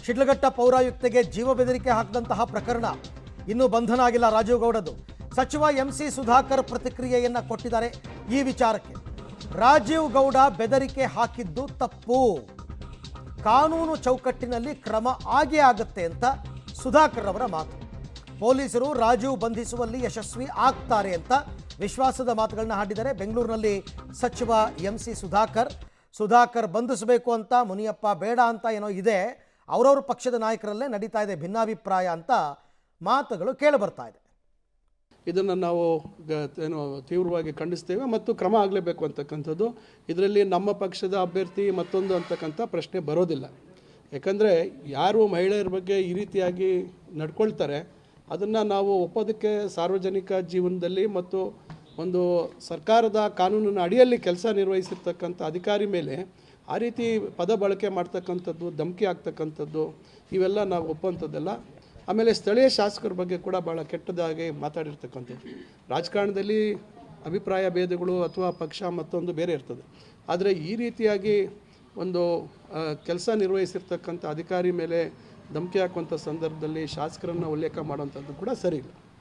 ಶಿಡ್ಲಘಟ್ಟ ಪೌರಾಯುಕ್ತೆಗೆ ಜೀವ ಬೆದರಿಕೆ ಹಾಕಿದಂತಹ ಪ್ರಕರಣ ಇನ್ನೂ ಬಂಧನ ಆಗಿಲ್ಲ ರಾಜೀವ್ ಗೌಡದು. ಸಚಿವ ಎಂಸಿ ಸುಧಾಕರ್ ಪ್ರತಿಕ್ರಿಯೆಯನ್ನ ಕೊಟ್ಟಿದ್ದಾರೆ ಈ ವಿಚಾರಕ್ಕೆ. ರಾಜೀವ್ ಗೌಡ ಬೆದರಿಕೆ ಹಾಕಿದ್ದು ತಪ್ಪು, ಕಾನೂನು ಚೌಕಟ್ಟಿನಲ್ಲಿ ಕ್ರಮ ಆಗೇ ಆಗುತ್ತೆ ಅಂತ ಸುಧಾಕರ್ ಅವರ ಮಾತು. ಪೊಲೀಸರು ರಾಜೀವ್ ಬಂಧಿಸುವಲ್ಲಿ ಯಶಸ್ವಿ ಆಗ್ತಾರೆ ಅಂತ ವಿಶ್ವಾಸದ ಮಾತುಗಳನ್ನ ಹಾಡಿದ್ದಾರೆ. ಬೆಂಗಳೂರಿನಲ್ಲಿ ಸಚಿವ ಎಂಸಿ ಸುಧಾಕರ್ ಬಂಧಿಸಬೇಕು ಅಂತ, ಮುನಿಯಪ್ಪ ಬೇಡ ಅಂತ ಏನೋ ಇದೆ, ಅವರವ್ರ ಪಕ್ಷದ ನಾಯಕರಲ್ಲೇ ನಡೀತಾ ಇದೆ ಭಿನ್ನಾಭಿಪ್ರಾಯ ಅಂತ ಮಾತುಗಳು ಕೇಳಿಬರ್ತಾ ಇದೆ. ಇದನ್ನು ನಾವು ತೀವ್ರವಾಗಿ ಖಂಡಿಸ್ತೇವೆ ಮತ್ತು ಕ್ರಮ ಆಗಲೇಬೇಕು ಅಂತಕ್ಕಂಥದ್ದು. ಇದರಲ್ಲಿ ನಮ್ಮ ಪಕ್ಷದ ಅಭ್ಯರ್ಥಿ ಮತ್ತೊಂದು ಅಂತಕ್ಕಂಥ ಪ್ರಶ್ನೆ ಬರೋದಿಲ್ಲ. ಯಾಕಂದರೆ ಯಾರು ಮಹಿಳೆಯರ ಬಗ್ಗೆ ಈ ರೀತಿಯಾಗಿ ನಡ್ಕೊಳ್ತಾರೆ ಅದನ್ನು ನಾವು ಒಪ್ಪೋದಕ್ಕೆ ಸಾರ್ವಜನಿಕ ಜೀವನದಲ್ಲಿ ಮತ್ತು ಒಂದು ಸರ್ಕಾರದ ಕಾನೂನಿನ ಅಡಿಯಲ್ಲಿ ಕೆಲಸ ನಿರ್ವಹಿಸಿರ್ತಕ್ಕಂಥ ಅಧಿಕಾರಿ ಮೇಲೆ ಆ ರೀತಿ ಪದ ಬಳಕೆ ಮಾಡ್ತಕ್ಕಂಥದ್ದು, ಧಮಕಿ ಆಗ್ತಕ್ಕಂಥದ್ದು ಇವೆಲ್ಲ ನಾವು ಒಪ್ಪುವಂಥದ್ದಲ್ಲ. ಆಮೇಲೆ ಸ್ಥಳೀಯ ಶಾಸಕರ ಬಗ್ಗೆ ಕೂಡ ಭಾಳ ಕೆಟ್ಟದಾಗಿ ಮಾತಾಡಿರ್ತಕ್ಕಂಥದ್ದು. ರಾಜಕಾರಣದಲ್ಲಿ ಅಭಿಪ್ರಾಯ ಭೇದಗಳು ಅಥವಾ ಪಕ್ಷ ಮತ್ತೊಂದು ಬೇರೆ ಇರ್ತದೆ. ಆದರೆ ಈ ರೀತಿಯಾಗಿ ಒಂದು ಕೆಲಸ ನಿರ್ವಹಿಸಿರ್ತಕ್ಕಂಥ ಅಧಿಕಾರಿ ಮೇಲೆ ಧಮಕಿ ಹಾಕುವಂಥ ಸಂದರ್ಭದಲ್ಲಿ ಶಾಸಕರನ್ನು ಉಲ್ಲೇಖ ಮಾಡುವಂಥದ್ದು ಕೂಡ ಸರಿ ಇಲ್ಲ.